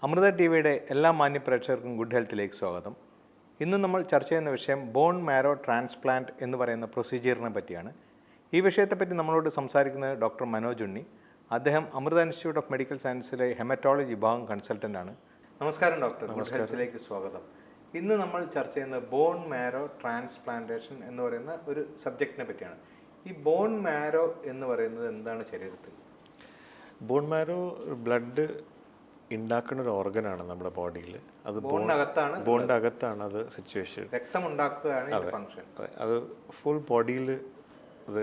Amrita T വിയുടെ എല്ലാ മാന്യപ്രേക്ഷകർക്കും good ഹെൽത്തിലേക്ക് സ്വാഗതം. ഇന്ന് നമ്മൾ ചർച്ച ചെയ്യുന്ന വിഷയം ബോൺ മാരോ ട്രാൻസ്പ്ലാന്റ് എന്ന് പറയുന്ന പ്രൊസീജിയറിനെ പറ്റിയാണ്. ഈ വിഷയത്തെപ്പറ്റി നമ്മളോട് സംസാരിക്കുന്നത് ഡോക്ടർ മനോജ് ഉണ്ണി. അദ്ദേഹം അമൃത ഇൻസ്റ്റിറ്റ്യൂട്ട് ഓഫ് മെഡിക്കൽ സയൻസിലെ ഹെമറ്റോളജി വിഭാഗം കൺസൾട്ടൻ്റാണ്. നമസ്കാരം ഡോക്ടർ, ഗുഡ് ഹെൽത്തിലേക്ക് സ്വാഗതം. ഇന്ന് നമ്മൾ ചർച്ച ചെയ്യുന്നത് ബോൺ മാരോ ട്രാൻസ്പ്ലാന്റേഷൻ എന്ന് പറയുന്ന ഒരു സബ്ജക്റ്റിനെ പറ്റിയാണ്. ഈ ബോൺ മാരോ എന്ന് പറയുന്നത് എന്താണ് ശരീരത്തിൽ? ബോൺ മാരോ ബ്ലഡ് ഉണ്ടാക്കുന്ന ഒരു ഓർഗനാണ് നമ്മുടെ ബോഡിയിൽ. അത് ബോണിൻ്റെ അകത്താണ് അത് സിറ്റുവേഷൻ. രക്തം ഉണ്ടാക്കുകയാണ് ഫംഗ്ഷൻ. അത് ഫുൾ ബോഡിയിൽ അത്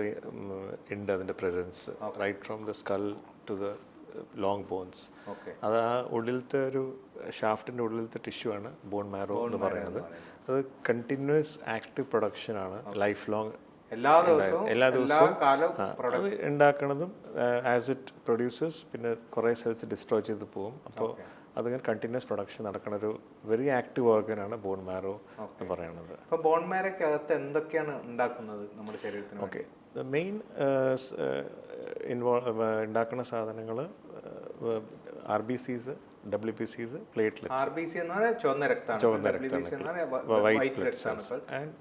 ഉണ്ട് അതിൻ്റെ presence, right from the skull to the long bones. അത് ആ ഉള്ളിലത്തെ ഒരു ഷാഫ്റ്റിൻ്റെ ഉള്ളിലത്തെ ടിഷ്യൂ ആണ് ബോൺ മാരോ എന്ന് പറയുന്നത്. അത് കണ്ടിന്യൂസ് ആക്റ്റീവ് പ്രൊഡക്ഷൻ ആണ്, ലൈഫ് ലോങ്. എല്ലാ ദിവസവും അത് ഉണ്ടാക്കുന്നതും ആസ് ഇറ്റ് പ്രൊഡ്യൂസേഴ്സ് പിന്നെ കുറേ സെൽസ് ഡിസ്ട്രോയ് ചെയ്ത് പോകും. അപ്പോൾ അതിങ്ങനെ കണ്ടിന്യൂസ് പ്രൊഡക്ഷൻ നടക്കുന്ന ഒരു വെരി ആക്റ്റീവ് ഓർഗനാണ് ബോൺ മാരോ എന്ന് പറയുന്നത്. അപ്പോൾ ബോൺ മാരോക്കകത്ത് എന്തൊക്കെയാണ് ഉണ്ടാക്കുന്നത് നമ്മുടെ ശരീരത്തിന്? ഓക്കെ, മെയിൻ ഉണ്ടാക്കുന്ന സാധനങ്ങൾ RBCs, WBCs, പ്ലേറ്റ്ലെറ്റ്സ്. RBC എന്ന് പറഞ്ഞാൽ ചുവന്ന രക്തമാണ്, വൈറ്റ് പ്ലേറ്റ്സ് ആണ്.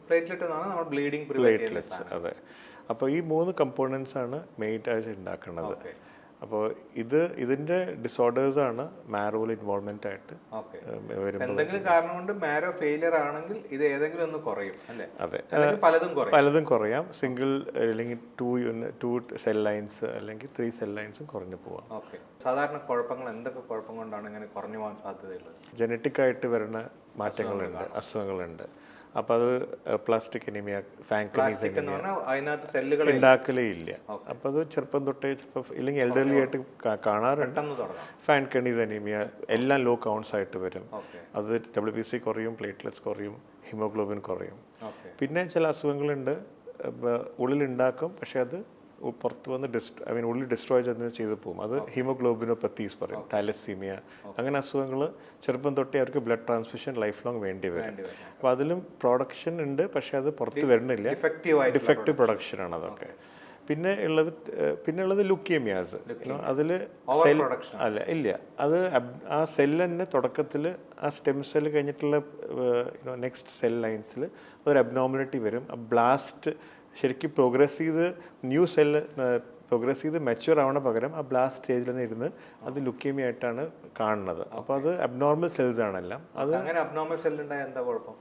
പ്ലേറ്റ്ലെറ്റ് എന്നാണ് നമ്മൾ ബ്ലീഡിംഗ് പ്ലേറ്റ്ലെറ്റ്സ്. അതെ. അപ്പോൾ ഈ 3 കമ്പോണൻസ് ആണ് മെയിനായിട്ട് ഉണ്ടാക്കുന്നത്. അപ്പോൾ ഇതിന്റെ ഡിസോർഡേഴ്സ് ആണ് മാരോയിൽ ഇൻവോൾവ്മെന്റ് ആയിട്ട് വരുമ്പോൾ. എന്തെങ്കിലും കാരണം കൊണ്ട് മാരോ ഫെയിലിയർ ആണെങ്കിൽ ഇത് ഏതെങ്കിലും ഒന്ന് കുറയും അല്ലേ? അതെ, പലതും കുറയാം. സിംഗിൾ അല്ലെങ്കിൽ 2 സെൽ ലൈൻസ് അല്ലെങ്കിൽ 3 സെൽ ലൈൻസും കുറഞ്ഞു പോവാം. ഓക്കെ, സാധാരണ കുഴപ്പങ്ങൾ എന്തൊക്കെ കുഴപ്പം കൊണ്ടാണ് ഇങ്ങനെ കുറഞ്ഞു പോകാൻ സാധ്യതയുള്ളത്? ജനറ്റിക് ആയിട്ട് വരുന്ന മാറ്റങ്ങളുണ്ട്, അസുഖങ്ങളുണ്ട്. അപ്പോൾ അത് പ്ലാസ്റ്റിക് അനീമിയ, ഫാങ്കനീസ് അതിനകത്ത് സെല്ലുകൾ ഉണ്ടാക്കലേ ഇല്ല. അപ്പോൾ അത് ചെറുപ്പം തൊട്ടേ ഇല്ലെങ്കിൽ എൽഡർലി ആയിട്ട് കാണാറുണ്ട്. ഫാങ്കനീസ് അനീമിയ എല്ലാം ലോ കൗണ്ട്സ് ആയിട്ട് വരും. അത് WBC കുറയും, പ്ലേറ്റ്ലെറ്റ്സ് കുറയും, ഹീമോഗ്ലോബിൻ കുറയും. പിന്നെ ചില അസുഖങ്ങളുണ്ട്, ഉള്ളിലുണ്ടാക്കും പക്ഷെ അത് പുറത്ത് വന്ന് ഉള്ളിൽ ഡിസ്ട്രോയ് ചെയ്ത് പോകും. അത് ഹീമോഗ്ലോബിനോപ്പത്തീസ് പറയും, താലസീമിയ. അങ്ങനെ അസുഖങ്ങൾ ചെറുപ്പം തൊട്ടേ അവർക്ക് ബ്ലഡ് ട്രാൻസ്ഫ്യൂഷൻ ലൈഫ് ലോങ് വേണ്ടി വരും. അപ്പോൾ അതിലും പ്രൊഡക്ഷൻ ഉണ്ട് പക്ഷെ അത് പുറത്ത് വരുന്നില്ല, ഡിഫക്റ്റീവ് പ്രൊഡക്ഷനാണ് അതൊക്കെ. പിന്നെ ഉള്ളത് ലുക്കീമിയാസ്. അതിൽ സെൽ ഇല്ല, അത് ആ സെല്ല് തന്നെ തുടക്കത്തിൽ ആ സ്റ്റെം സെൽ കഴിഞ്ഞിട്ടുള്ള നെക്സ്റ്റ് സെൽ ലൈൻസിൽ ഒരു അബ്നോർമാലിറ്റി വരും. ആ ബ്ലാസ്റ്റ് ശരിക്കും പ്രോഗ്രസ് ചെയ്ത് മെച്യൂർ ആവണ പകരം ആ ബ്ലാസ്റ്റ് സ്റ്റേജിൽ തന്നെ ഇരുന്ന് അത് ലുക്കീമിയ ആയിട്ടാണ് കാണുന്നത്. അപ്പോൾ അത് അബ്നോർമൽ സെൽസ് ആണെല്ലാം. അത് അബ്നോർമൽ സെൽ ഉണ്ടായാൽ എന്താ കുഴപ്പം?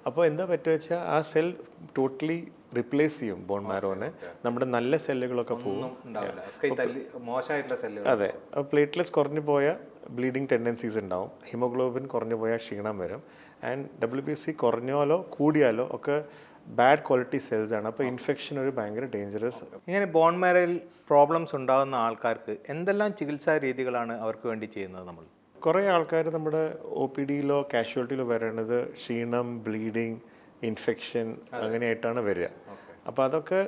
അപ്പോൾ എന്താ പറ്റുക വെച്ചാൽ ആ സെൽ ടോട്ടലി റിപ്ലേസ് ചെയ്യും ബോൺ മാരോനെ. നമ്മുടെ നല്ല സെല്ലുകളൊക്കെ പോകും. അതെ, പ്ലേറ്റ്ലെറ്റ്സ് കുറഞ്ഞു പോയാൽ ബ്ലീഡിങ് ടെൻഡൻസീസ് ഉണ്ടാവും, ഹിമോഗ്ലോബിൻ കുറഞ്ഞു പോയാൽ ക്ഷീണം വരും, ആൻഡ് WBC കുറഞ്ഞാലോ കൂടിയാലോ ഒക്കെ ബാഡ് ക്വാളിറ്റി സെൽസ് ആണ്. അപ്പോൾ ഇൻഫെക്ഷൻ ഒരു ഭയങ്കര ഡേഞ്ചറസ്. ഇങ്ങനെ ബോൺ മാരോയിൽ പ്രോബ്ലംസ് ഉണ്ടാകുന്ന ആൾക്കാർക്ക് എന്തെല്ലാം ചികിത്സാ രീതികളാണ് അവർക്ക് വേണ്ടി ചെയ്യുന്നത്? നമ്മൾ കുറേ ആൾക്കാർ നമ്മുടെ OPDയിലോ കാഷ്വാലിറ്റിയിലോ വരേണ്ടത് ക്ഷീണം, ബ്ലീഡിങ്, ഇൻഫെക്ഷൻ അങ്ങനെയായിട്ടാണ് വരിക. അപ്പോൾ അതൊക്കെ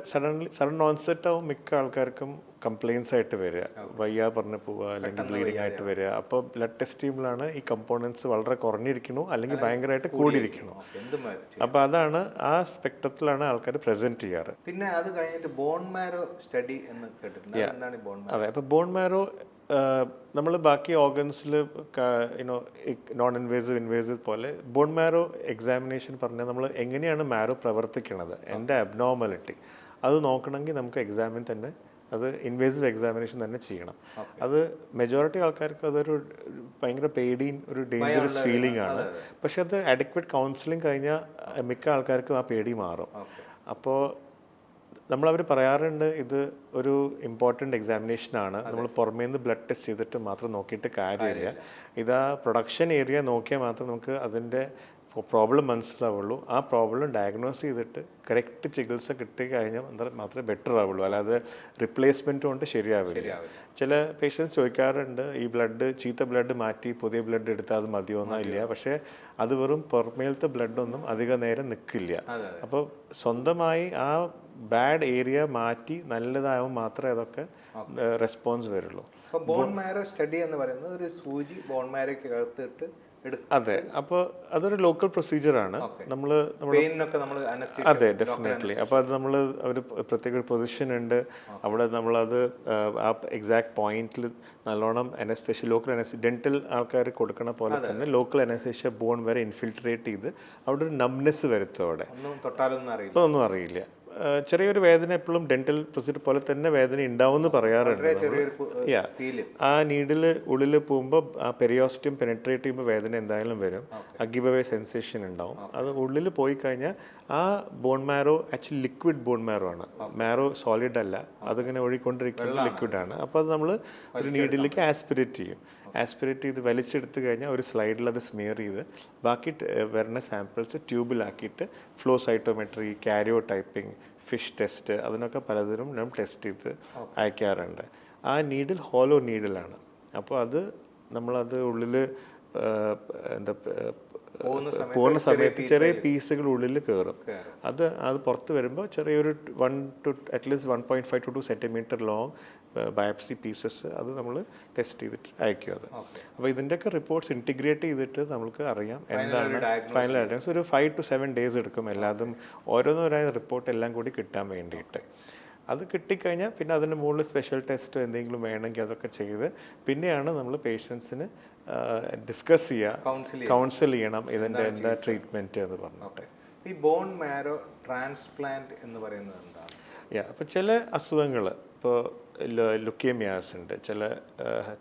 സഡൻ ഓൺസെറ്റ് ആവും. മിക്ക ആൾക്കാർക്കും കംപ്ലയിൻസ് ആയിട്ട് വരിക, വയ്യ പറഞ്ഞു പോവുക അല്ലെങ്കിൽ ബ്ലീഡിങ് ആയിട്ട് വരിക. അപ്പോൾ ബ്ലഡ് ടെസ്റ്റ് ചെയ്യുമ്പോഴാണ് ഈ കമ്പോണൻസ് വളരെ കുറഞ്ഞിരിക്കണോ അല്ലെങ്കിൽ ഭയങ്കരമായിട്ട് കൂടിയിരിക്കണോ. അപ്പോൾ അതാണ് ആ സ്പെക്ട്രത്തിലാണ് ആൾക്കാർ പ്രസന്റ് ചെയ്യാറ്. പിന്നെ അത് കഴിഞ്ഞിട്ട് ബോൺ മാരോ സ്റ്റഡി എന്ന് കേട്ടിട്ടുണ്ട്. എന്താണ് ബോൺ മാരോ? അതെ, അപ്പോൾ ബോൺ മാരോ നമ്മൾ ബാക്കി ഓർഗൻസിൽ നോൺ ഇൻവേസീവ് പോലെ ബോൺ മാരോ എക്സാമിനേഷൻ പറഞ്ഞാൽ നമ്മൾ എങ്ങനെയാണ് മാരോ പ്രവർത്തിക്കുന്നത്, എൻ്റെ അബ്നോർമാലിറ്റി അത് നോക്കണമെങ്കിൽ നമുക്ക് എക്സാമിൻ തന്നെ അത് ഇൻവേസീവ് എക്സാമിനേഷൻ തന്നെ ചെയ്യണം. അത് മെജോറിറ്റി ആൾക്കാർക്ക് അതൊരു ഭയങ്കര പേടിയും ഒരു ഡേഞ്ചറസ് ഫീലിംഗ് ആണ്. പക്ഷെ അത് അഡിക്വേറ്റ് കൗൺസിലിംഗ് കഴിഞ്ഞാൽ മിക്ക ആൾക്കാർക്കും ആ പേടി മാറും. അപ്പോൾ നമ്മളവർ പറയാറുണ്ട് ഇത് ഒരു ഇമ്പോർട്ടൻ്റ് എക്സാമിനേഷനാണ്, നമ്മൾ പുറമേ നിന്ന് ബ്ലഡ് ടെസ്റ്റ് ചെയ്തിട്ട് മാത്രം നോക്കിയിട്ട് കാര്യമില്ല. ഇതാ പ്രൊഡക്ഷൻ ഏരിയ നോക്കിയാൽ മാത്രം നമുക്ക് അതിൻ്റെ പ്രോബ്ലം മനസ്സിലാവുള്ളൂ. ആ പ്രോബ്ലം ഡയഗ്നോസ് ചെയ്തിട്ട് കറക്റ്റ് ചികിത്സ കിട്ടിക്കഴിഞ്ഞാൽ മാത്രമേ ബെറ്റർ ആവുള്ളൂ, അല്ലാതെ റിപ്ലേസ്മെൻറ്റ് കൊണ്ട് ശരിയാവില്ല. ചില പേഷ്യൻസ് ചോദിക്കാറുണ്ട് ഈ ചീത്ത ബ്ലഡ് മാറ്റി പുതിയ ബ്ലഡ് എടുത്താൽ അത് മതിയോന്നോ ഇല്ല. പക്ഷേ അത് വെറും പുറമേലത്തെ ബ്ലഡൊന്നും അധിക നേരം നിൽക്കില്ല. അപ്പോൾ സ്വന്തമായി ആ ബാഡ് ഏരിയ മാറ്റി നല്ലതാവും മാത്രമേ അതൊക്കെ റെസ്പോൺസ് വരുള്ളൂ. ബോൺ മാരോ സ്റ്റഡി എന്ന് പറയുന്നത് ഒരു സൂചി ബോൺ മാരോയ്ക്ക് അകത്തിട്ട് അതെ, അപ്പോൾ അതൊരു ലോക്കൽ പ്രൊസീജിയറാണ്. നമ്മൾ പെയിനൊക്കെ നമ്മൾ അതെ, ഡെഫിനറ്റ്ലി. അപ്പോൾ അത് നമ്മൾ ഒരു പ്രത്യേക ഒരു പൊസിഷൻ ഉണ്ട് അവിടെ. നമ്മളത് ആ എക്സാക്ട് പോയിന്റിൽ നല്ലോണം അനസ്തേഷ്യ, ലോക്കൽ അനസ്തേഷ്യ, ഡെന്റൽ ആൾക്കാർ കൊടുക്കണ പോലെ തന്നെ ലോക്കൽ അനസ്തേഷ്യ ബോൺ വരെ ഇൻഫിൽട്രേറ്റ് ചെയ്ത് അവിടെ ഒരു നംനെസ് വരുത്തും. അവിടെ ഒന്നും തൊട്ടാലൊന്നും അറിയില്ല, ഇപ്പോൾ ഒന്നും അറിയില്ല. ചെറിയൊരു വേദന എപ്പോഴും ഡെന്റൽ പ്രൊസീജിയർ പോലെ തന്നെ വേദന ഉണ്ടാവുമെന്ന് പറയാറുണ്ട്. ആ നീഡിൽ ഉള്ളിൽ പോകുമ്പോൾ ആ പെരിയോസ്റ്റിയം പെനിട്രേറ്റ് ചെയ്യുമ്പോൾ വേദന എന്തായാലും വരും. ആ ഗിവ് അവേ സെൻസേഷൻ ഉണ്ടാവും. അത് ഉള്ളിൽ പോയി കഴിഞ്ഞാൽ ആ bone marrow actually liquid bone marrow ആണ്. മാരോ സോളിഡ് അല്ല, അതിങ്ങനെ ഒഴിക്കൊണ്ടിരിക്കുന്ന ലിക്വിഡാണ്. അപ്പോൾ അത് നമ്മൾ ഒരു നീഡിലേക്ക് ആസ്പിറേറ്റ് ചെയ്യും. ആസ്പിറേറ്റ് ചെയ്ത് വലിച്ചെടുത്ത് കഴിഞ്ഞാൽ ഒരു സ്ലൈഡിൽ അത് സ്മിയർ ചെയ്ത് ബാക്കി വരുന്ന സാമ്പിൾസ് ട്യൂബിലാക്കിയിട്ട് flow cytometry, karyotyping, FISH test, അതിനൊക്കെ പലതിനും നമ്മൾ ടെസ്റ്റ് ചെയ്ത് അയക്കാറുണ്ട്. ആ നീഡിൽ ഹോളോ നീഡിലാണ്. അപ്പോൾ അത് നമ്മളത് ഉള്ളിൽ എന്താ പോകുന്ന സമയത്ത് ചെറിയ പീസുകൾ ഉള്ളിൽ കയറും. അത് പുറത്ത് വരുമ്പോൾ ചെറിയൊരു 1 to at least 1.5 to 2 centimetre long biopsy pieces അത് നമ്മൾ ടെസ്റ്റ് ചെയ്തിട്ട് അയക്കും. അത് അപ്പോൾ ഇതിൻ്റെയൊക്കെ റിപ്പോർട്ട്സ് ഇൻറ്റിഗ്രേറ്റ് ചെയ്തിട്ട് നമുക്ക് അറിയാം എന്താണ് ഫൈനൽ ഡയഗ്നോസിസ്. ഒരു 5 to 7 days എടുക്കും എല്ലാതും ഓരോന്നോരായ റിപ്പോർട്ട് എല്ലാം കൂടി കിട്ടാൻ വേണ്ടിയിട്ട്. അത് കിട്ടിക്കഴിഞ്ഞാൽ പിന്നെ അതിന് മുകളിൽ സ്പെഷ്യൽ ടെസ്റ്റോ എന്തെങ്കിലും വേണമെങ്കിൽ അതൊക്കെ ചെയ്ത് പിന്നെയാണ് നമ്മൾ പേഷ്യൻസിന് ഡിസ്കസ് ചെയ്യുക, കൗൺസിൽ ചെയ്യണം ഇതിൻ്റെ എന്താ ട്രീറ്റ്മെൻറ്റ് എന്ന് പറഞ്ഞിട്ട്. ഈ ബോൺ മാരോ ട്രാൻസ്പ്ലാന്റ് എന്ന് പറയുന്നത് എന്താണ്? അപ്പോൾ ചില അസുഖങ്ങൾ, ഇപ്പോൾ ലുക്കേമിയാസ് ഉണ്ട്, ചില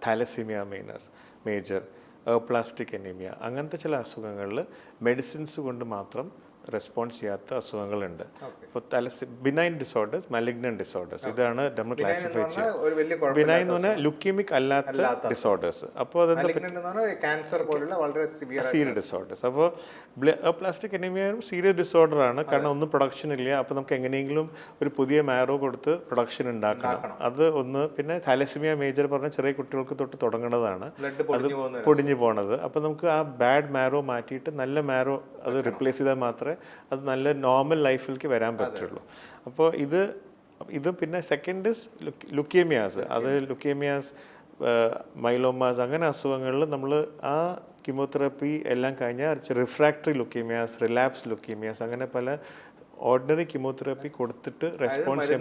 താലസീമിയ മേജർ, പ്ലാസ്റ്റിക് അനീമിയ, അങ്ങനത്തെ ചില അസുഖങ്ങളിൽ മെഡിസിൻസ് കൊണ്ട് മാത്രം റെസ്പോൺസ് ചെയ്യാത്ത അസുഖങ്ങളുണ്ട്. ഇപ്പോൾ ബിനൈൻ ഡിസോർഡേഴ്സ്, മാലിഗ്നന്റ് ഡിസോർഡേഴ്സ്, ഇതാണ് നമ്മൾ ക്ലാസിഫൈ ചെയ്യുക. ബിനൈൻ എന്ന് പറഞ്ഞാൽ ലുക്കീമിക് അല്ലാത്ത ഡിസോർഡേഴ്സ്. അപ്പോൾ അതെന്താ സീരിയസ് ഡിസോർഡേഴ്സ്. അപ്പോൾ പ്ലാസ്റ്റിക് അനീമിയയും സീരിയസ് ഡിസോർഡറാണ്, കാരണം ഒന്നും പ്രൊഡക്ഷൻ ഇല്ല. അപ്പോൾ നമുക്ക് എങ്ങനെയെങ്കിലും ഒരു പുതിയ മാരോ കൊടുത്ത് പ്രൊഡക്ഷൻ ഉണ്ടാക്കണം. അത് ഒന്ന്. പിന്നെ താലസീമിയ മേജർ പറഞ്ഞാൽ ചെറിയ കുട്ടികൾക്ക് തൊട്ട് തുടങ്ങുന്നതാണ്, അത് പൊടിഞ്ഞു പോണത്. അപ്പോൾ നമുക്ക് ആ ബാഡ് മാരോ മാറ്റിയിട്ട് നല്ല മാരോ അത് റിപ്ലേസ് ചെയ്താൽ മാത്രമേ അത് നല്ല നോർമൽ ലൈഫിലേക്ക് വരാൻ പറ്റുള്ളൂ. അപ്പോൾ ഇത് പിന്നെ സെക്കൻഡ് ലുക്കേമിയാസ്. അത് ലുക്കേമിയാസ്, മൈലോമാസ്, അങ്ങനെ അസുഖങ്ങളിൽ നമ്മൾ ആ കീമോതെറാപ്പി എല്ലാം കഴിഞ്ഞാൽ റിഫ്രാക്ടറി ലുക്കേമിയാസ്, റിലാപ്സ് ലുക്കേമിയാസ്, അങ്ങനെ പല ഓർഡിനറി കീമോതെറാപ്പി കൊടുത്തിട്ട് റെസ്പോൺസ്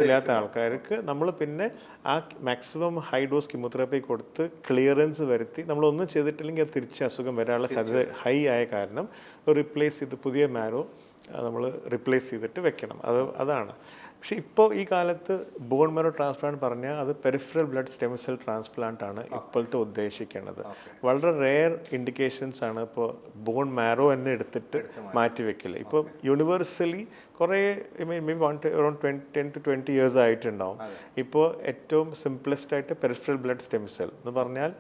ഇല്ലാത്ത ആൾക്കാർക്ക് നമ്മൾ പിന്നെ ആ മാക്സിമം ഹൈ ഡോസ് കീമോതെറാപ്പി കൊടുത്ത് ക്ലിയറൻസ് വരുത്തി നമ്മളൊന്നും ചെയ്തിട്ടില്ലെങ്കിൽ അത് തിരിച്ച് അസുഖം വരാനുള്ള സാധ്യത ഹൈ ആയ കാരണം റിപ്ലേസ് ചെയ്ത് പുതിയ മാരോ നമ്മൾ റിപ്ലേസ് ചെയ്തിട്ട് വെക്കണം. അതാണ്. പക്ഷേ ഇപ്പോൾ ഈ കാലത്ത് ബോൺ മാരോ ട്രാൻസ്പ്ലാന്റ് പറഞ്ഞാൽ അത് peripheral blood stem cell transplant ആണ് ഇപ്പോഴത്തെ ഉദ്ദേശിക്കുന്നത്. വളരെ റെയർ ഇൻഡിക്കേഷൻസ് ആണ് ഇപ്പോൾ ബോൺ മാരോ തന്നെ എടുത്തിട്ട് മാറ്റി വെക്കില്ല. ഇപ്പോൾ യൂണിവേഴ്സലി കുറേ അറൗണ്ട് 10 to 20 years ആയിട്ടുണ്ടാവും. ഇപ്പോൾ ഏറ്റവും സിംപ്ലസ്റ്റ് ആയിട്ട് പെരിഫറൽ ബ്ലഡ് സ്റ്റെം സെൽ എന്ന് പറഞ്ഞാൽ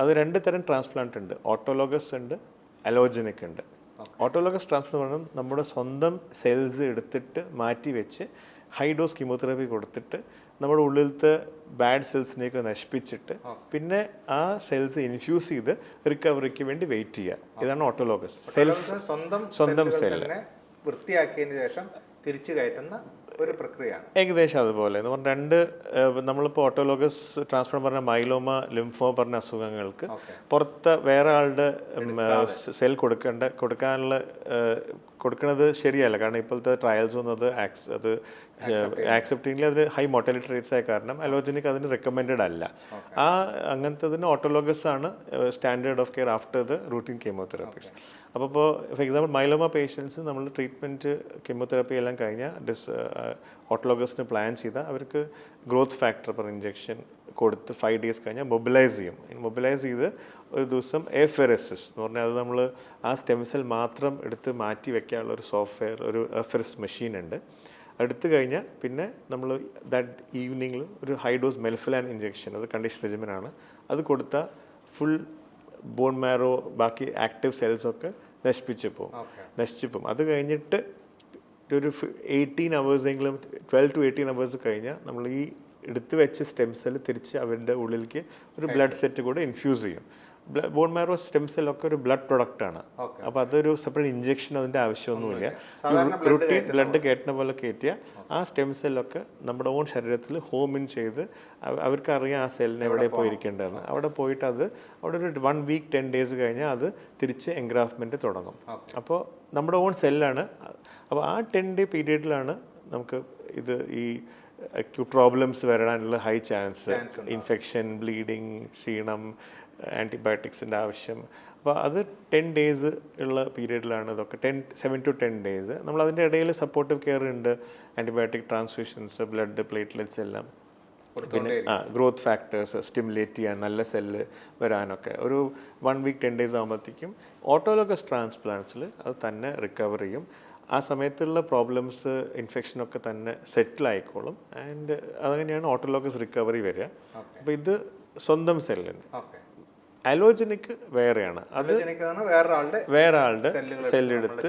അത് 2 തരം ട്രാൻസ്പ്ലാന്റ് ഉണ്ട്. ഓട്ടോലോഗസ് ഉണ്ട്, അലോജനിക് ഉണ്ട്. ഓട്ടോലോഗസ് ട്രാൻസ്പ്ലാന്റ് പറഞ്ഞാൽ നമ്മുടെ സ്വന്തം സെൽസ് എടുത്തിട്ട് മാറ്റി വെച്ച് ഹൈ ഡോസ് കീമോതെറാപ്പി കൊടുത്തിട്ട് നമ്മുടെ ഉള്ളിലത്തെ ബാഡ് സെൽസിനെയൊക്കെ നശിപ്പിച്ചിട്ട് പിന്നെ ആ സെൽസ് ഇൻഫ്യൂസ് ചെയ്ത് റിക്കവറിക്ക് വേണ്ടി വെയിറ്റ് ചെയ്യുക. ഇതാണ് ഓട്ടോലോഗസ്. സ്വന്തം സെല്ല് വൃത്തിയാക്കിയതിന് ശേഷം തിരിച്ചു കയറ്റുന്ന ഒരു പ്രക്രിയയാണ്. ഏകദേശം അതുപോലെ എന്ന് പറഞ്ഞാൽ നമ്മളിപ്പോൾ ഓട്ടോലോഗസ് ട്രാൻസ്പ്ലാന്റ് പറഞ്ഞ മൈലോമ, ലിംഫോ പറഞ്ഞ അസുഖങ്ങൾക്ക് പുറത്ത് വേറെ ആളുടെ സെൽ കൊടുക്കുന്നത് ശരിയല്ല. കാരണം ഇപ്പോഴത്തെ ട്രയൽസ് ഒന്നും അത് ആക്സെപ്റ്റ് ചെയ്യില്ല. അതിന് ഹൈ മോർട്ടാലിറ്റി റേറ്റ്സ് ആയ കാരണം അലോജനിക് അതിന് റെക്കമെൻഡഡ് അല്ല. അങ്ങനത്തതിന് ഓട്ടോലോഗസ് ആണ് standard of care after the routine chemotherapies. അപ്പോൾ ഫോർ എക്സാമ്പിൾ മൈലോമ പേഷ്യൻസ് നമ്മൾ ട്രീറ്റ്മെൻറ്റ് കീമോതെറാപ്പി എല്ലാം കഴിഞ്ഞാൽ ഓട്ടോലോഗസിന് പ്ലാൻ ചെയ്താൽ അവർക്ക് ഗ്രോത്ത് ഫാക്ടർ പെർ ഇഞ്ചെക്ഷൻ കൊടുത്ത് 5 days കഴിഞ്ഞാൽ മൊബിലൈസ് ചെയ്യും. മൊബിലൈസ് ചെയ്ത് ഒരു ദിവസം എഫെറസിസ് എന്ന് പറഞ്ഞാൽ അത് നമ്മൾ ആ സ്റ്റെം സെൽ മാത്രം എടുത്ത് മാറ്റി വെക്കാനുള്ള ഒരു സോഫ്റ്റ്വെയർ, ഒരു എഫെറസ് മെഷീൻ ഉണ്ട്. എടുത്തു കഴിഞ്ഞാൽ പിന്നെ നമ്മൾ ദാറ്റ് ഈവനിങ്ങിൽ ഒരു ഹൈ ഡോസ് മെൽഫിലാൻ ഇഞ്ചെക്ഷൻ, അത് കണ്ടീഷൻ റെജിമനാണ്, അത് കൊടുത്താൽ ഫുൾ ബോൺ മാരോ ബാക്കി ആക്റ്റീവ് സെൽസൊക്കെ നശിച്ചു പോകും. അത് കഴിഞ്ഞിട്ട് ഒരു 18 hours 12 to 18 hours കഴിഞ്ഞാൽ നമ്മൾ ഈ എടുത്തു വെച്ച സ്റ്റെം സെൽ തിരിച്ച് അവരുടെ ഉള്ളിലേക്ക് ഒരു ബ്ലഡ് സെറ്റ് കൂടെ ഇൻഫ്യൂസ് ചെയ്യും. ബോൺ മാരോ സ്റ്റെം സെല്ലൊക്കെ ഒരു ബ്ലഡ് പ്രൊഡക്റ്റ് ആണ്. അപ്പോൾ അതൊരു സെപ്പറേറ്റ് ഇഞ്ചെക്ഷൻ അതിൻ്റെ ആവശ്യമൊന്നുമില്ല. റൂട്ടീൻ ബ്ലഡ് കയറ്റുന്ന പോലെ കയറ്റിയ ആ സ്റ്റെം സെല്ലൊക്കെ നമ്മുടെ ഓൺ ശരീരത്തിൽ ഹോം ഇൻ ചെയ്ത് അവർക്കറിയാം ആ സെല്ലിന് എവിടെ പോയിരിക്കേണ്ടതെന്ന്. അവിടെ പോയിട്ട് അത് അവിടെ ഒരു 1 വീക്ക് 10 ഡേയ്സ് കഴിഞ്ഞാൽ അത് തിരിച്ച് എൻഗ്രാഫ്മെൻറ്റ് തുടങ്ങും. അപ്പോൾ നമ്മുടെ ഓൺ സെല്ലാണ്. അപ്പോൾ ആ 10 ഡേ പീരീഡിലാണ് നമുക്ക് ഇത് ഈ അക്യൂട്ട് പ്രോബ്ലംസ് വരാനുള്ള ഹൈ ചാൻസ്, ഇൻഫെക്ഷൻ, ബ്ലീഡിങ്, ക്ഷീണം, ആൻറ്റിബയോട്ടിക്സിൻ്റെ ആവശ്യം. അപ്പോൾ അത് 10 ഡേയ്സ് ഉള്ള പീരീഡിലാണ് ഇതൊക്കെ. 7 to 10 ഡേയ്സ് നമ്മൾ അതിൻ്റെ ഇടയിൽ സപ്പോർട്ടീവ് കെയർ ഉണ്ട്, ആൻറ്റിബയോട്ടിക് ട്രാൻസ്ഫ്യൂഷൻസ്, ബ്ലഡ് പ്ലേറ്റ്ലെറ്റ്സ് എല്ലാം, പിന്നെ ഗ്രോത്ത് ഫാക്ടേഴ്സ് സ്റ്റിമുലേറ്റ് ചെയ്യാൻ, നല്ല സെല്ല് വരാനൊക്കെ. ഒരു 1 വീക്ക് 10 ഡേയ്സ് ആകുമ്പോഴത്തേക്കും ഓട്ടോലോഗസ് ട്രാൻസ്പ്ലാന്റ്സിൽ അത് തന്നെ റിക്കവർ ചെയ്യും. ആ സമയത്തുള്ള പ്രോബ്ലംസ്, ഇൻഫെക്ഷനൊക്കെ തന്നെ സെറ്റിൽ ആയിക്കോളും. ആൻഡ് അതങ്ങനെയാണ് ഓട്ടോലോഗസ് റിക്കവറി വരിക. അപ്പോൾ ഇത് സ്വന്തം സെല്ലിന്. അലോജനിക് വേറെയാണ്. അത് വേറെ ആളുടെ സെല്ലെടുത്ത്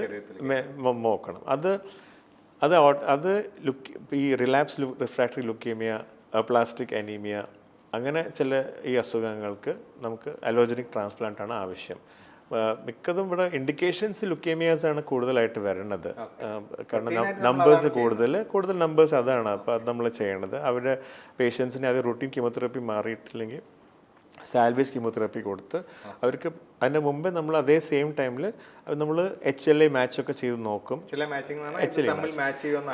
നോക്കണം. അത് ഈ relapse refractory leukaemia, plastic anaemia, അങ്ങനെ ചില ഈ അസുഖങ്ങൾക്ക് നമുക്ക് അലോജനിക് ട്രാൻസ്പ്ലാന്റ് ആണ് ആവശ്യം. മിക്കതും ഇവിടെ ഇൻഡിക്കേഷൻസ് ലുക്കേമിയാസ് ആണ് കൂടുതലായിട്ട് വരുന്നത്. കാരണം നമ്പേഴ്സ് കൂടുതൽ നമ്പേഴ്സ് അതാണ്. അപ്പോൾ അത് നമ്മൾ ചെയ്യണത് അവരുടെ പേഷ്യൻസിനെ അത് റൂട്ടീൻ കീമോതെറാപ്പി മാറിയിട്ടില്ലെങ്കിൽ സാൽവേജ് കീമോതെറാപ്പി കൊടുത്ത് അവർക്ക് അതിൻ്റെ മുമ്പേ നമ്മൾ അതേ സെയിം ടൈമിൽ നമ്മൾ HLA മാച്ചൊക്കെ ചെയ്ത് നോക്കും.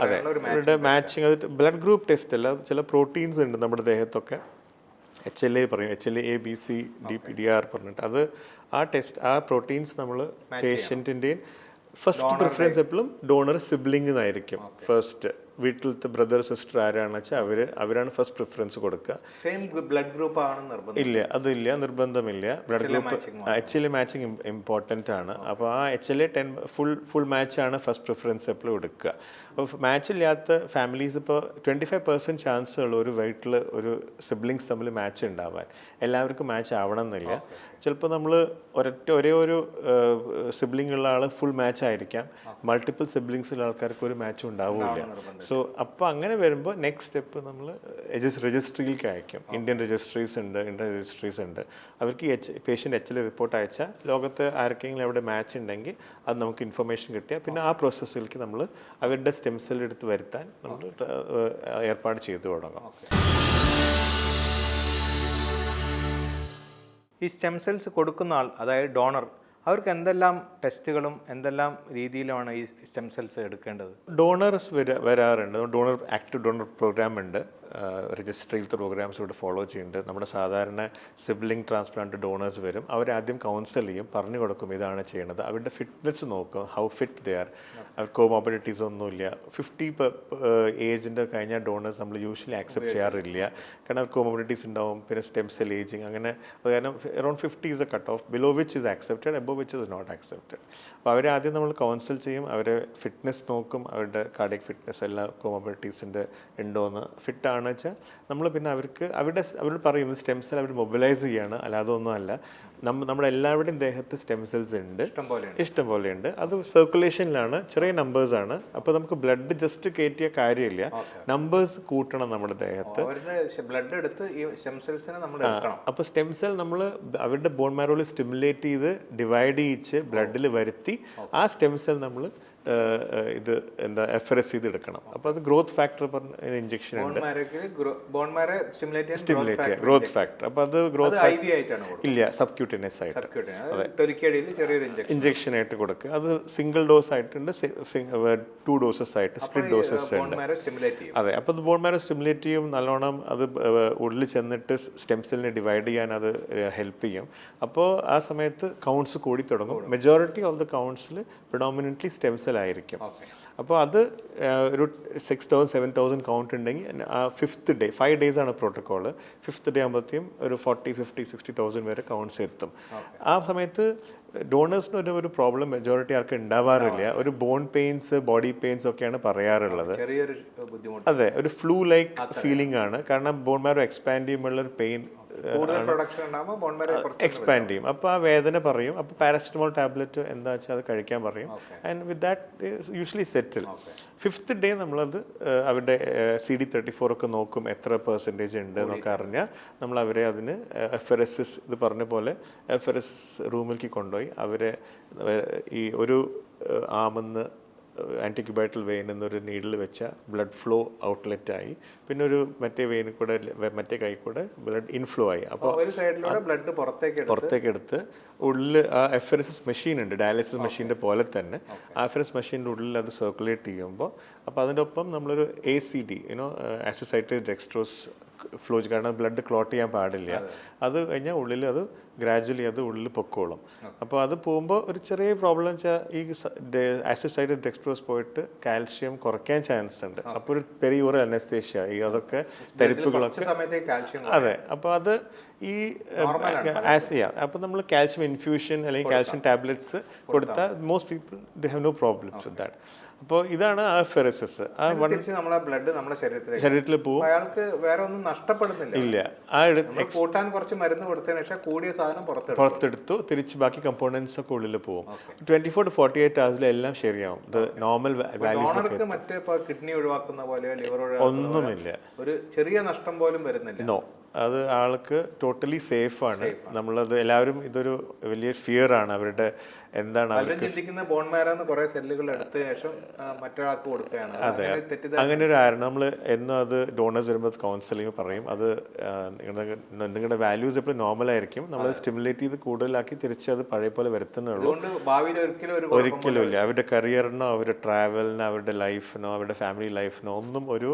അതെ, അവരുടെ മാച്ചിങ് അത് ബ്ലഡ് ഗ്രൂപ്പ് ടെസ്റ്റ് അല്ല, ചില പ്രോട്ടീൻസ് ഉണ്ട് നമ്മുടെ ദേഹത്തൊക്കെ. HLA പറയും, HLA A B C D P D R പറഞ്ഞിട്ട് അത് ആ ടെസ്റ്റ്, ആ പ്രോട്ടീൻസ് നമ്മൾ പേഷ്യൻറ്റിൻ്റെയും ഫസ്റ്റ് പ്രിഫറൻസ് എപ്പോഴും ഡോണർ സിബ്ലിംഗ് എന്നായിരിക്കും. ഫസ്റ്റ് വീട്ടിലത്തെ ബ്രദർ സിസ്റ്റർ ആരാണെന്ന് വെച്ചാൽ അവരാണ് ഫസ്റ്റ് പ്രിഫറൻസ് കൊടുക്കുക. ഇല്ല, അതില്ല, നിർബന്ധമില്ല. Blood group HLA matching important ആണ്. അപ്പോൾ ആ HLA ഫുൾ മാച്ചാണ് ഫസ്റ്റ് പ്രിഫറൻസ് എപ്പോഴും എടുക്കുക. അപ്പോൾ മാച്ചില്ലാത്ത ഫാമിലീസ് ഇപ്പോൾ 25% ചാൻസ് ഉള്ള ഒരു വീട്ടിൽ ഒരു സിബ്ലിങ്സ് തമ്മിൽ മാച്ച് ഉണ്ടാവാൻ. എല്ലാവർക്കും മാച്ച് ആവണം എന്നില്ല. ചിലപ്പോൾ നമ്മൾ ഒരേ ഒരു സിബ്ലിംഗ് ഉള്ള ആൾ ഫുൾ മാച്ച് ആയിരിക്കാം, മൾട്ടിപ്പിൾ സിബ്ലിങ്സിലുള്ള ആൾക്കാർക്ക് ഒരു മാച്ചും ഉണ്ടാവില്ല. സോ അപ്പോൾ അങ്ങനെ വരുമ്പോൾ നെക്സ്റ്റ് സ്റ്റെപ്പ് നമ്മൾ രജിസ്ട്രിയിലേക്ക് അയക്കും. ഇന്ത്യൻ രജിസ്ട്രീസ് ഉണ്ട്. അവർക്ക് പേഷ്യൻ്റ് HLA റിപ്പോർട്ട് അയച്ചാൽ ലോകത്ത് ആർക്കെങ്കിലും അവിടെ മാച്ച് ഉണ്ടെങ്കിൽ അത് നമുക്ക് ഇൻഫർമേഷൻ കിട്ടിയാൽ പിന്നെ ആ പ്രോസസ്സിലേക്ക് നമ്മൾ അവരുടെ സ്റ്റെം സെൽ എടുത്ത് വരുത്താൻ നമ്മൾ ഏർപ്പാട് ചെയ്തു തുടങ്ങാം. ഈ സ്റ്റെം സെൽസ് കൊടുക്കുന്ന ആൾ, അതായത് ഡോണർ, അവർക്ക് എന്തെല്ലാം ടെസ്റ്റുകളും എന്തെല്ലാം രീതിയിലാണ് ഈ സ്റ്റെം സെൽസ് എടുക്കേണ്ടത്? ഡോണേഴ്സ് വരാറുണ്ട്. ആക്റ്റീവ് ഡോണർ പ്രോഗ്രാം ഉണ്ട്, രജിസ്ട്രിയിലത്തെ പ്രോഗ്രാംസ് ഇവിടെ ഫോളോ ചെയ്യുന്നുണ്ട്. നമ്മുടെ സാധാരണ സിബ്ലിംഗ് ട്രാൻസ്പ്ലാന്റ് ഡോണേഴ്സ് വരും. അവരാദ്യം കൗൺസിൽ ചെയ്യും, പറഞ്ഞു കൊടുക്കും ഇതാണ് ചെയ്യണത്. അവരുടെ ഫിറ്റ്നസ് നോക്കും, ഹൗ ഫിറ്റ് ദേ ആർ, അവർ കോമോബിലിറ്റീസ് ഒന്നുമില്ല. 50 ഏജിൻ്റെ കഴിഞ്ഞ ഡോണേഴ്സ് നമ്മൾ യൂഷ്വലി ആക്സെപ്റ്റ് ചെയ്യാറില്ല. കാരണം കോമോബിലിറ്റീസ് ഉണ്ടാവും, പിന്നെ സ്റ്റെം സെൽ ഏജിങ്, അങ്ങനെ. അത് കാരണം around 50 is a cut off, below which is accepted, above which is not accepted. അപ്പോൾ അവരെ ആദ്യം നമ്മൾ കൗൺസിൽ ചെയ്യും, അവരെ ഫിറ്റ്നസ് നോക്കും, അവരുടെ കാർഡിയക് ഫിറ്റ്നസ് എല്ലാ കോമോബിലിറ്റീസിൻ്റെ ഉണ്ടോയെന്ന്. ഫിറ്റാണ് വെച്ചാൽ നമ്മൾ പിന്നെ അവരോട് പറയും സ്റ്റെം സെൽ അവർ മൊബിലൈസ് ചെയ്യാണ്, അല്ലാതെ ഒന്നും അല്ല. നമ്മുടെ എല്ലാവരുടെയും ദേഹത്ത് സ്റ്റെം സെൽസ് ഉണ്ട്, ഇഷ്ടം പോലെ ഉണ്ട്. അത് സർക്കുലേഷനിലാണ്, ചെറിയ നമ്പേഴ്സാണ്. അപ്പോൾ നമുക്ക് ബ്ലഡ് ജസ്റ്റ് കയറ്റിയ കാര്യമില്ല, നമ്പേഴ്സ് കൂട്ടണം നമ്മുടെ ദേഹത്ത്. അപ്പോൾ സ്റ്റെം സെൽ നമ്മൾ അവരുടെ ബോൺ മാരോയിൽ സ്റ്റിമുലേറ്റ് ചെയ്ത് ഡിവൈഡ് ചെയ്യിച്ച് ബ്ലഡിൽ വരുത്തി ആ സ്റ്റെം സെൽ നമ്മൾ ഇത് എന്താ FRS ചെയ്ത് എടുക്കണം. അപ്പോൾ അത് ഗ്രോത്ത് ഫാക്ടർ പറഞ്ഞ ഇഞ്ചക്ഷൻ ഉണ്ട്, സ്റ്റിമുലേറ്റ് ഗ്രോത്ത് ഫാക്ടർ. അപ്പോൾ അത് ഗ്രോത്ത് ഇല്ല, സബ്ക്യൂട്ടേനിയസ് ആയിട്ട് ഇഞ്ചക്ഷൻ ആയിട്ട് കൊടുക്കുക. അത് സിംഗിൾ ഡോസ് ആയിട്ടുണ്ട്, 2 ഡോസസ് ആയിട്ട്, സ്പ്ലിറ്റ് ഡോസസ് ഉണ്ട്. അതെ, അപ്പോൾ അത് ബോൺ മാരോ സ്റ്റിമുലേറ്റ് ചെയ്യും നല്ലോണം. അത് ഉള്ളിൽ ചെന്നിട്ട് സ്റ്റെം സെല്ലിനെ ഡിവൈഡ് ചെയ്യാൻ അത് ഹെൽപ്പ് ചെയ്യും. അപ്പോൾ ആ സമയത്ത് കൗണ്ട്സ് കൂടി തുടങ്ങും. മെജോറിറ്റി ഓഫ് ദ കൗണ്ട്സിൽ പ്രിഡോമിനൻ്റ്ലി സ്റ്റെം സെൽ ആയിരിക്കും. അപ്പോൾ അത് ഒരു 6,000 7,000 കൗണ്ട് ഉണ്ടെങ്കിൽ ആ 5th ഡേ, 5 days ആണ് പ്രോട്ടോക്കോള്. 5th ഡേ ആകുമ്പോഴത്തേക്കും ഒരു 40, 50, 60,000 വരെ കൗണ്ട്സ് എത്തും. ആ സമയത്ത് ഡോണേഴ്സിന് ഒരു പ്രോബ്ലം മെജോറിറ്റി ആർക്ക് ഉണ്ടാവാറില്ല. ഒരു ബോൺ പെയിൻസ്, ബോഡി പെയിൻസ് ഒക്കെയാണ് പറയാറുള്ളത്. അതെ, ഒരു ഫ്ലൂ ലൈക്ക് ഫീലിംഗ് ആണ്. കാരണം ബോൺ മാരോ എക്സ്പാൻഡ് ചെയ്യുമ്പോഴുള്ള ഒരു പെയിൻ കൂടുതൽ പ്രൊഡക്ഷൻ ഉണ്ടാകുമ്പോൾ ബോൺ മാരോ എക്സ്പാൻഡ് ചെയ്യും. അപ്പോൾ ആ വേദന പറയും, അപ്പോൾ പാരസിറ്റമോൾ ടാബ്ലറ്റ് എന്താ വെച്ചാൽ അത് കഴിക്കാൻ പറയും. And with that usually settle. 5th day നമ്മളത് അവരുടെ CD34 ഒക്കെ നോക്കും, എത്ര പെർസെൻറ്റേജ് ഉണ്ട് എന്നൊക്കെ അറിഞ്ഞാൽ നമ്മൾ അവരെ അതിന് FRSS ഇത് പറഞ്ഞ പോലെ FRSS റൂമിലേക്ക് കൊണ്ടുപോയി അവരെ ഈ ഒരു ആമെന്ന് ആൻറ്റിക്യുബൈറ്റൽ വെയിൻ എന്നൊരു നീഡിൽ വെച്ച ബ്ലഡ് ഫ്ലോ ഔട്ട്ലെറ്റായി, പിന്നെ ഒരു മറ്റേ വെയിനിൽ കൂടെ മറ്റേ കൈ കൂടെ ബ്ലഡ് ഇൻഫ്ലോ ആയി. അപ്പോൾ ഒരു സൈഡിലൂടെ ബ്ലഡ് പുറത്തേക്ക് എടുത്ത് ഉള്ളിൽ ആ FRSS മെഷീൻ ഉണ്ട്, ഡയാലിസിസ് മെഷീൻ്റെ പോലെ തന്നെ ആ FRSS മെഷീൻ്റെ ഉള്ളിൽ അത് സർക്കുലേറ്റ് ചെയ്യുമ്പോൾ അപ്പോൾ അതിൻ്റെ ഒപ്പം നമ്മളൊരു ACD അസോസിയേറ്റഡ് ഡെക്സ്ട്രോസ് ഫ്ലോ, കാരണം ബ്ലഡ് ക്ലോട്ട് ചെയ്യാൻ പാടില്ല. അത് കഴിഞ്ഞാൽ ഉള്ളിൽ അത് ഗ്രാജുവലി അത് ഉള്ളിൽ പൊക്കോളും. അപ്പോൾ അത് പോകുമ്പോൾ ഒരു ചെറിയ പ്രോബ്ലം വെച്ചാൽ ഈ അസോസിയേറ്റഡ് ഡെക്സ്ട്രോസ് പോയിട്ട് കാൽഷ്യം കുറയ്ക്കാൻ ചാൻസ് ഉണ്ട്. അപ്പോൾ ഒരു പെരിയൂറൽ അനസ്തേഷ്യ അതൊക്കെ തെരപ്പികളൊക്കെ അതെ. അപ്പോൾ അത് ഈ അപ്പോൾ നമ്മൾ കാൽഷ്യം ഇൻഫ്യൂഷൻ അല്ലെങ്കിൽ കാൽഷ്യം ടാബ്ലറ്റ്സ് കൊടുത്താൽ most people they have no problems with that. അപ്പോൾ ഇതാണ് ആ FRSS. ആ നമ്മുടെ ബ്ലഡ് നമ്മുടെ ശരീരത്തിൽ പോകും, അയാൾക്ക് വേറെ ഒന്നും നഷ്ടപ്പെടുന്നില്ല. ഇല്ല. ആ കൂട്ടാൻ കുറച്ച് മരുന്ന് കൊടുത്തതിന് ശേഷം കൂടിയ സാധനം പുറത്തെടുത്തു തിരിച്ച് ബാക്കി കമ്പോണൻസ് ഒക്കെ ഉള്ളിൽ പോകും. 24 to 48 hours എല്ലാം ശരിയാവും. ഇത് നോർമൽ വാല്യൂസ്. മറ്റേ കിഡ്നി ഒഴിവാക്കുന്ന പോലെ ലിവർ ഒന്നുമില്ല, ഒരു ചെറിയ നഷ്ടം പോലും വരുന്നില്ല. നോ, അത് ആൾക്ക് ടോട്ടലി സേഫ് ആണ്. നമ്മളത് എല്ലാവരും ഇതൊരു വലിയ ഫിയർ ആണ് അവരുടെ. എന്താണ് ചിന്തിക്കുന്ന ബോൺ മാരോന്ന് കുറെ സെല്ലുകൾ എടുത്ത ശേഷം മറ്റൊരാൾക്ക് കൊടുക്കുകയാണ്. അതെ, അങ്ങനെ ഒരു ആയിരുന്നു. നമ്മൾ എന്നും അത് ഡോണേഴ്സ് വരുമ്പോൾ കൗൺസിലിംഗ് പറയും, അത് നിങ്ങളുടെ വാല്യൂസ് എപ്പോഴും നോർമൽ ആയിരിക്കും, നമ്മളത് സ്റ്റിമുലേറ്റ് ചെയ്ത് കൂടുതലാക്കി തിരിച്ച് അത് പഴയ പോലെ വരുത്തുന്നുള്ളൂ. ഒരിക്കലും ഇല്ല. അവരുടെ കരിയറിനോ അവരുടെ ട്രാവലിനോ അവരുടെ ലൈഫിനോ അവരുടെ ഫാമിലി ലൈഫിനോ ഒന്നും ഒരു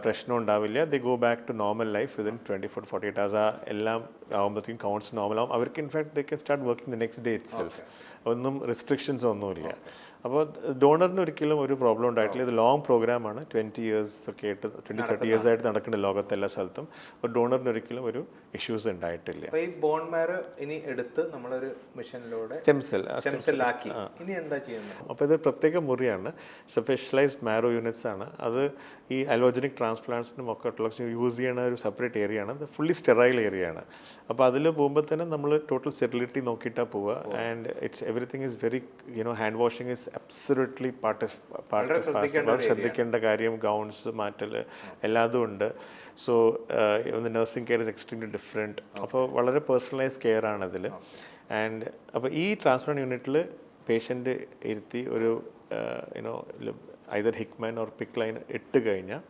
പ്രശ്നം ഉണ്ടാവില്ല. They go back to normal life within 24 to 48 hours. എല്ലാം ആകുമ്പോഴത്തേക്കും കൗണ്ട്സ് നോർമൽ ആവും. അവർക്ക് in fact they can start working the next day it self. ഒന്നും റെസ്ട്രിക്ഷൻസ് ഒന്നുമില്ല. അപ്പോൾ ഡോണറിന് ഒരിക്കലും ഒരു പ്രോബ്ലം ഉണ്ടായിട്ടില്ല. ഇത് ലോങ് പ്രോഗ്രാമാണ്, 20 years ഒക്കെ ആയിട്ട് 20-30 years ആയിട്ട് നടക്കുന്ന ലോകത്തെ എല്ലാ സ്ഥലത്തും. അപ്പോൾ ഡോണറിന് ഒരിക്കലും ഒരു ഇഷ്യൂസ് ഉണ്ടായിട്ടില്ല. ഈ ബോൺ മാരോ ഇനി എടുത്ത് നമ്മളൊരു മെഷീനിലൂടെ സ്റ്റെം സെൽ ആക്കി ഇനി എന്താ ചെയ്യുന്നത്? അപ്പോൾ ഇത് പ്രത്യേക മുറിയാണ്, സ്പെഷ്യലൈസ്ഡ് മാരോ യൂണിറ്റ്സ് ആണ്. അത് ഈ അലോജനിക് ട്രാൻസ്പ്ലാന്റ്സിനും ഒക്കെ യൂസ് ചെയ്യുന്ന ഒരു സെപ്പറേറ്റ് ഏരിയ ആണ്. ഇത് ഫുള്ളി സ്റ്റെറൈൽ ഏരിയ ആണ്. അപ്പോൾ അതിൽ പോകുമ്പോൾ തന്നെ നമ്മൾ ടോട്ടൽ സ്റ്റെറിലിറ്റി നോക്കിയിട്ടാണ് പോവുക. And it's everything is very hand washing is absolutely part ശ്രദ്ധിക്കേണ്ട കാര്യം. ഗൗൺസ് മാറ്റൽ എല്ലാതും ഉണ്ട്. So nursing care is extremely different. അപ്പോൾ വളരെ പേഴ്സണലൈസ് കെയർ ആണ് അതിൽ. ആൻഡ് അപ്പോൾ ഈ ട്രാൻസ്പ്ലാന്റ് യൂണിറ്റിൽ പേഷ്യൻ്റ് ഇരുത്തി ഒരു ഐദർ ഹിക്മാൻ ഓർ പിക് ലൈൻ ഇട്ട് കഴിഞ്ഞാൽ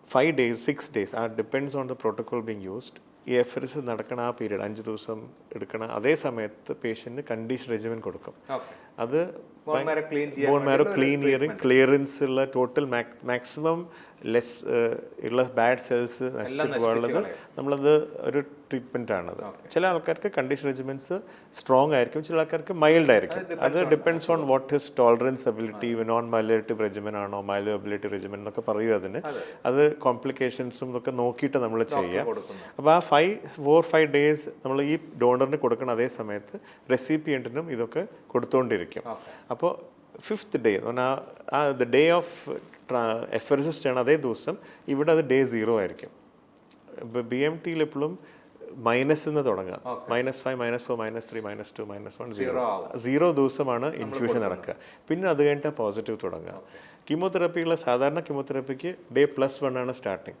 5 days 6 days depends on the protocol being used. ഈ FRSS നടക്കണ ആ പീരീഡ് 5 ദിവസം എടുക്കണ അതേ സമയത്ത് പേഷ്യൻറ്റിന് കണ്ടീഷൻ റെജിമെൻ കൊടുക്കും. അത് ബോൺ മാരോ ക്ലീൻ ചെയ്യറിങ് ക്ലിയറൻസ് ഉള്ള ടോട്ടൽ മാക്സിമം ലെസ് ഉള്ള ബാഡ് സെൽസ് നശിച്ചു പോകാനുള്ളത് നമ്മളത് ഒരു ട്രീറ്റ്മെൻ്റ് ആണത്. ചില ആൾക്കാർക്ക് കണ്ടീഷൻ റെജിമെൻറ്റ്സ് സ്ട്രോങ് ആയിരിക്കും, ചില ആൾക്കാർക്ക് മൈൽഡ് ആയിരിക്കും. അത് depends on what his tolerance ability. Non myeloablative regimen ആണോ മൈലോ എബിലിറ്റി റെജിമെൻ എന്നൊക്കെ പറയും അതിന്. അത് കോംപ്ലിക്കേഷൻസും ഇതൊക്കെ നോക്കിയിട്ട് നമ്മൾ ചെയ്യുക. അപ്പോൾ ആ 4-5 days നമ്മൾ ഈ ഡോണറിന് കൊടുക്കണം. അതേ സമയത്ത് റെസിപ്പിയൻറ്റിനും ഇതൊക്കെ കൊടുത്തുകൊണ്ടിരിക്കും. അപ്പോൾ 5th day the day of FRSS ചെയ്യണം അതേ ദിവസം ഇവിടെ അത് day 0 ആയിരിക്കും. ഇപ്പോൾ BMTയിൽ എപ്പോഴും മൈനസ് നിന്ന് തുടങ്ങാം. -5 -4 -3 -2 -1 0 ദിവസമാണ് ഇൻഫ്യൂഷൻ നടക്കുക. പിന്നെ അത് കഴിഞ്ഞിട്ട് പോസിറ്റീവ് തുടങ്ങുക. കീമോതെറാപ്പിയുള്ള സാധാരണ കീമോതെറാപ്പിക്ക് day +1 ആണ് സ്റ്റാർട്ടിങ്.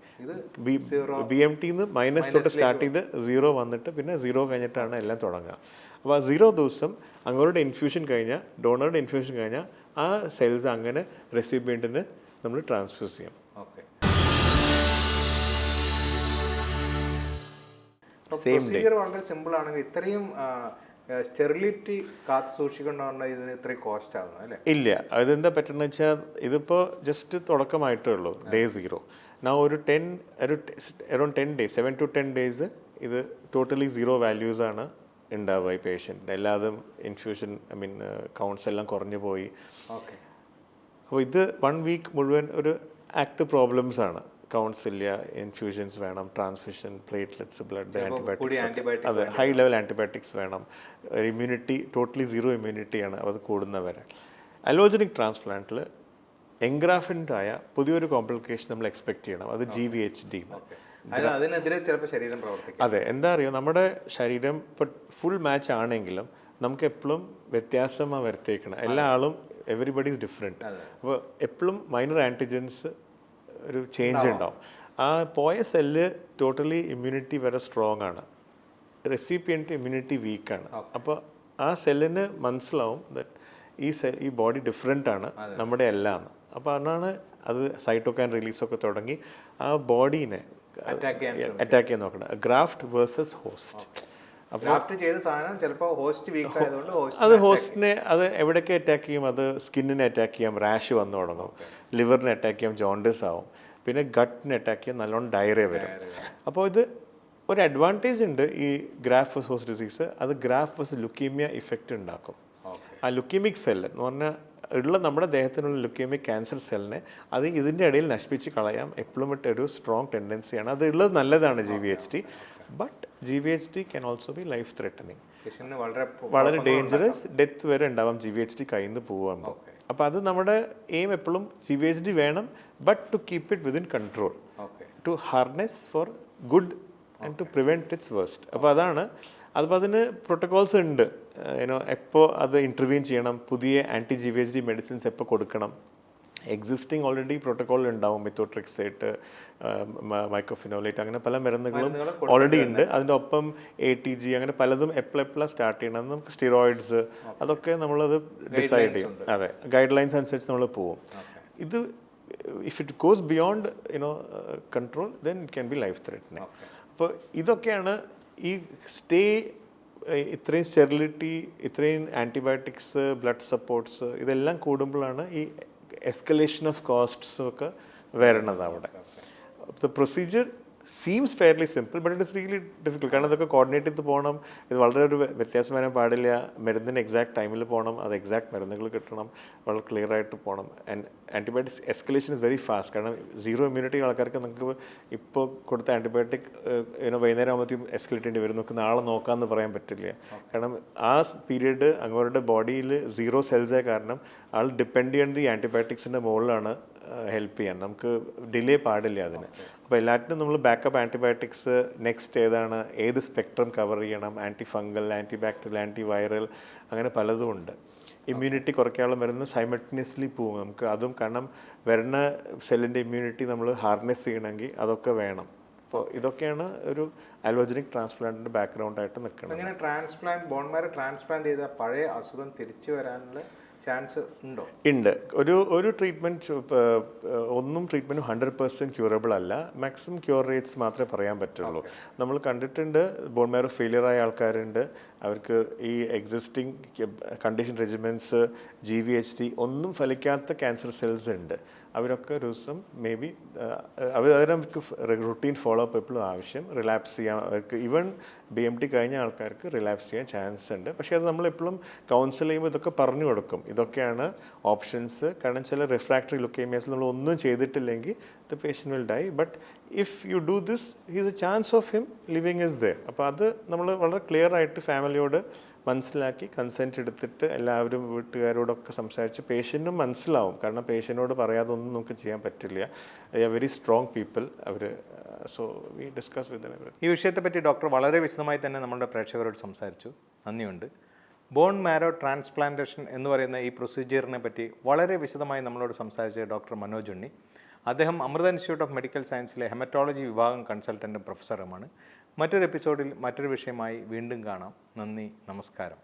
BMTന്ന് മൈനസ് തൊട്ട് സ്റ്റാർട്ട് ചെയ്ത് 0 വന്നിട്ട് പിന്നെ 0 കഴിഞ്ഞിട്ടാണ് എല്ലാം തുടങ്ങുക. അപ്പോൾ ആ 0 ദിവസം അങ്ങോട്ട് ഇൻഫ്യൂഷൻ കഴിഞ്ഞാൽ ഡോണറുടെ ഇൻഫ്യൂഷൻ കഴിഞ്ഞാൽ ആ സെൽസ് അങ്ങനെ റെസിപ്പിയൻറ്റിന് നമ്മൾ ട്രാൻസ്ഫ്യൂസ് ചെയ്യാം. വളരെ സിമ്പിൾ ആണെങ്കിൽ ഇത്രയും സ്റ്റെറിലിറ്റി കാത്തു സൂക്ഷിക്കേണ്ട ഇതിന് ഇത്രയും കോസ്റ്റ് ആകുന്നു അല്ലേ? ഇല്ല, അതെന്താ പറ്റുന്നത് വെച്ചാൽ ഇതിപ്പോൾ ജസ്റ്റ് തുടക്കമായിട്ടേ ഉള്ളൂ day 0. ഒരു അറൗണ്ട് 10 days 7 to 10 days ഇത് ടോട്ടലി 0 വാല്യൂസ് ആണ് ഉണ്ടാവുക ഈ പേഷ്യൻ്റ്. എല്ലാതും ഇൻഫ്യൂഷൻ കൗണ്ട്സ് എല്ലാം കുറഞ്ഞു പോയി. അപ്പോൾ ഇത് 1 week മുഴുവൻ ഒരു ആക്റ്റീവ് പ്രോബ്ലംസ് ആണ്. കൗണ്ട്സ് ഇല്ല, ഇൻഫ്യൂഷൻസ് വേണം, ട്രാൻസ്ഫ്യൂഷൻ, പ്ലേറ്റ്ലെറ്റ്സ്, ബ്ലഡ്, ആൻറ്റിബയോട്ടിക്സ്. അതെ, ഹൈ ലെവൽ ആൻറ്റിബയോട്ടിക്സ് വേണം. ഇമ്മ്യൂണിറ്റി ടോട്ടലി 0 ഇമ്മ്യൂണിറ്റിയാണ് അത് കൂടുന്നവരെ. അലോജനിക് ട്രാൻസ്പ്ലാന്റിൽ എൻഗ്രാഫൻ്റ് ആയ പുതിയൊരു കോംപ്ലിക്കേഷൻ നമ്മൾ എക്സ്പെക്ട് ചെയ്യണം. അത് GVHD. അതിനെതിരെ ചിലപ്പോൾ ശരീരം പ്രവർത്തിക്കും. അതെ, എന്താ അറിയോ, നമ്മുടെ ശരീരം ഇപ്പോൾ ഫുൾ മാച്ച് ആണെങ്കിലും നമുക്ക് എപ്പോഴും വ്യത്യാസമാണ് വരുത്തിയേക്കണം. എല്ലാ ആളും എവറിബഡി ഈസ് ഡിഫറെൻറ്റ്. അപ്പോൾ എപ്പോഴും മൈനർ ആൻറ്റിജൻസ് ഒരു ചേഞ്ച് ഉണ്ടാവും. ആ പോയ സെല്ല് ടോട്ടലി ഇമ്മ്യൂണിറ്റി വരെ സ്ട്രോങ് ആണ്, റെസിപ്പിയൻറ്റ് ഇമ്മ്യൂണിറ്റി വീക്കാണ്. അപ്പോൾ ആ സെല്ലിന് മനസ്സിലാവും ദറ്റ് ഈ ബോഡി ഡിഫറെൻ്റ് ആണ് നമ്മുടെ എല്ലാം. അപ്പോൾ അതാണ് അത് സൈറ്റോകൈൻ റിലീസൊക്കെ തുടങ്ങി ആ ബോഡീനെ അറ്റാക്ക് ചെയ്യാൻ നോക്കണം. Graft versus host. അത് ഹോസ്റ്റിനെ അത് എവിടേക്ക് അറ്റാക്ക് ചെയ്യും? അത് സ്കിന്നിനെ അറ്റാക്ക് ചെയ്യാം, റാഷ് വന്നു തുടങ്ങും, ലിവറിനെ അറ്റാക്ക് ചെയ്യാം, ജോണ്ടിസ് ആവും, പിന്നെ ഗട്ടിനെ അറ്റാക്ക് ചെയ്യാൻ നല്ലോണം ഡയറിയ വരും. അപ്പോൾ ഇത് ഒരു അഡ്വാൻറ്റേജ് ഉണ്ട് ഈ ഗ്രാഫ് വേഴ്സസ് ഹോസ്റ്റ് ഡിസീസ്. അത് ഗ്രാഫ് വേഴ്സസ് ലുക്കീമിയ ഇഫക്റ്റ് ഉണ്ടാക്കും. ആ ലുക്കീമിക് സെല്ല് എന്ന് പറഞ്ഞാൽ ഉള്ള നമ്മുടെ ദേഹത്തിനുള്ള ലുക്കീമിക് ക്യാൻസർ സെല്ലിനെ അത് ഇതിൻ്റെ ഇടയിൽ നശിപ്പിച്ച് കളയാം എപ്പോഴും ഒരു സ്ട്രോങ് ടെൻഡൻസിയാണ്. അത് ഉള്ളത് നല്ലതാണ് GVHD. But GVHD can also be life threatening, വളരെ ഡേഞ്ചറസ്, ഡെത്ത് വരെ ഉണ്ടാവാം GVHD കയ്യിൽ നിന്ന് പോകുമ്പോൾ. അപ്പോൾ അത് നമ്മുടെ എയിം എപ്പോഴും GVHD വേണം, but to keep it within control, to harness for good and to prevent its waste. അപ്പോൾ അതാണ്. അതിപ്പോൾ അതിന് പ്രോട്ടോകോൾസ് ഉണ്ട്. എപ്പോൾ അത് ഇൻ്റർവ്യൂൻ ചെയ്യണം, പുതിയ GVHD മെഡിസിൻസ് എപ്പോൾ കൊടുക്കണം, എക്സിസ്റ്റിംഗ് ഓൾറെഡി പ്രോട്ടോകോൾ ഉണ്ടാവും. മെത്തോട്രെക്സേറ്റ്, മൈക്കോഫിനോലേറ്റ്, അങ്ങനെ പല മരുന്നുകളും ഓൾറെഡി ഉണ്ട്. അതിൻ്റെ ഒപ്പം ATG, അങ്ങനെ പലതും എപ്പോഴെപ്പോഴാണ് സ്റ്റാർട്ട് ചെയ്യണം, നമുക്ക് സ്റ്റിറോയിഡ്സ്, അതൊക്കെ നമ്മളത് ഡിസൈഡ് ചെയ്യും. അതെ, ഗൈഡ് ലൈൻസ് അനുസരിച്ച് നമ്മൾ പോവും. ഇത് if it goes beyond control then it can be life threatening. അപ്പോൾ ഇതൊക്കെയാണ് ഈ ഇത്രയും സ്റ്റെറിലിറ്റി, ഇത്രയും ആൻറ്റിബയോട്ടിക്സ്, ബ്ലഡ് സപ്പോർട്ട്സ്, ഇതെല്ലാം കൂടുമ്പോഴാണ് ഈ എസ്കലേഷൻ ഓഫ് കോസ്റ്റ്സ് ഒക്കെ വരണത് അവിടെ. The procedure seems fairly simple, but it is really difficult. കാരണം ഇതൊക്കെ കോർഡിനേറ്റ് ചെയ്ത് പോകണം, ഇത് വളരെ ഒരു വ്യത്യാസം വരാൻ പാടില്ല, മരുന്നിന് എക്സാക്ട് ടൈമിൽ പോകണം, അത് എക്സാക്ട് മരുന്നുകൾ കിട്ടണം, വളരെ ക്ലിയർ ആയിട്ട് പോകണം. And antibiotics escalation is very fast. കാരണം സീറോ ഇമ്മ്യൂണിറ്റി ആൾക്കാർക്ക് നമുക്ക് ഇപ്പോൾ കൊടുത്ത ആൻറ്റിബയോട്ടിക് വൈകുന്നേരം ആകുമ്പോഴത്തേക്കും എസ്കലേറ്റ് ചെയ്യേണ്ടി വരും, നമുക്ക് നാളെ നോക്കാമെന്ന് പറയാൻ പറ്റില്ല. കാരണം ആ പീരീഡ് അവരുടെ ബോഡിയിൽ സീറോ സെൽസേ കാരണം ആൾ ഡിപ്പെൻഡ് ചെയ്യുന്നത് ഈ ആൻറ്റിബയോട്ടിക്സിൻ്റെ മുകളിലാണ് ഹെൽപ്പ് ചെയ്യാൻ. നമുക്ക് ഡിലേ പാടില്ല അതിന്. അപ്പോൾ എല്ലാറ്റിനും നമ്മൾ ബാക്കപ്പ് ആൻറ്റിബയോട്ടിക്സ് നെക്സ്റ്റ് ഏതാണ്, ഏത് സ്പെക്ട്രം കവർ ചെയ്യണം, antifungal, antibacterial, antiviral, അങ്ങനെ പലതും ഉണ്ട്. ഇമ്മ്യൂണിറ്റി കുറയ്ക്കാനുള്ള മരുന്ന് സൈമൾട്ടേനിയസ്ലി പോകും നമുക്ക്. അതും കാരണം വരുന്ന സെല്ലിൻ്റെ ഇമ്മ്യൂണിറ്റി നമ്മൾ ഹാർനസ് ചെയ്യണമെങ്കിൽ അതൊക്കെ വേണം. അപ്പോൾ ഇതൊക്കെയാണ് ഒരു അലോജനിക് ട്രാൻസ്പ്ലാന്റിൻ്റെ ബാക്ക്ഗ്രൗണ്ടായിട്ട് നിൽക്കുന്നത്. അങ്ങനെ ബോൺ മാരോ ട്രാൻസ്പ്ലാന്റ് ചെയ്ത പഴയ അസുഖം തിരിച്ചു വരാനുള്ള ചാൻസ് ഉണ്ടോ? ഉണ്ട്. ഒരു ട്രീറ്റ്മെൻറ്റ് ഒന്നും ട്രീറ്റ്മെൻറ്റ് 100% ക്യൂറബിൾ അല്ല. മാക്സിമം ക്യൂർ റേറ്റ്സ് മാത്രമേ പറയാൻ പറ്റുള്ളൂ. നമ്മൾ കണ്ടിട്ടുണ്ട് ബോൺ മാരോ ഫെയിലിയർ ആയ ആൾക്കാരുണ്ട്, അവർക്ക് ഈ എക്സിസ്റ്റിംഗ് കണ്ടീഷൻ റെജിമെൻറ്റ്സ്, GVHD ഒന്നും ഫലിക്കാത്ത ക്യാൻസർ സെൽസ് ഉണ്ട്. അവരൊക്കെ ഒരു ദിവസം മേ ബി അവർക്ക് റുട്ടീൻ ഫോളോ അപ്പ് എപ്പോഴും ആവശ്യം. റിലാപ്സ് ചെയ്യാൻ അവർക്ക് ഈവൻ BMT കഴിഞ്ഞ ആൾക്കാർക്ക് റിലാപ്സ് ചെയ്യാൻ ചാൻസ് ഉണ്ട്. പക്ഷേ അത് നമ്മളെപ്പോഴും കൗൺസിൽ ചെയ്യുമ്പോൾ ഇതൊക്കെ പറഞ്ഞു കൊടുക്കും, ഇതൊക്കെയാണ് ഓപ്ഷൻസ്. കാരണം ചില റിഫ്രാക്ടറി ലുക്കേമിയാസിൽ നമ്മൾ ഒന്നും ചെയ്തിട്ടില്ലെങ്കിൽ the patient will die, but if you do this his a chance of him living is there. അപ്പോൾ അത് നമ്മൾ വളരെ ക്ലിയർ ആയിട്ട് ഫാമിലിയോട് മനസ്സിലാക്കി കൺസെൻറ്റ് എടുത്തിട്ട് എല്ലാവരും വീട്ടുകാരോടൊക്കെ സംസാരിച്ച് പേഷ്യൻറ്റും മനസ്സിലാവും. കാരണം പേഷ്യൻറ്റിനോട് പറയാതെ ഒന്നും നമുക്ക് ചെയ്യാൻ പറ്റില്ല. They are very strong people അവർ. So we discuss with them. ഈ വിഷയത്തെപ്പറ്റി ഡോക്ടർ വളരെ വിശദമായി തന്നെ നമ്മുടെ പ്രേക്ഷകരോട് സംസാരിച്ചു. നന്ദിയുണ്ട്. ബോൺ മാരോ ട്രാൻസ്പ്ലാന്റേഷൻ എന്ന് പറയുന്ന ഈ പ്രൊസീജിയറിനെ പറ്റി വളരെ വിശദമായി നമ്മളോട് സംസാരിച്ച ഡോക്ടർ മനോജ് ഉണ്ണി. അദ്ദേഹം അമൃത ഇൻസ്റ്റിറ്റ്യൂട്ട് ഓഫ് മെഡിക്കൽ സയൻസിലെ ഹെമറ്റോളജി വിഭാഗം കൺസൾട്ടൻറ്റും പ്രൊഫസറുമാണ്. മറ്റൊരു എപ്പിസോഡിൽ മറ്റൊരു വിഷയമായി വീണ്ടും കാണാം. നന്ദി, നമസ്കാരം.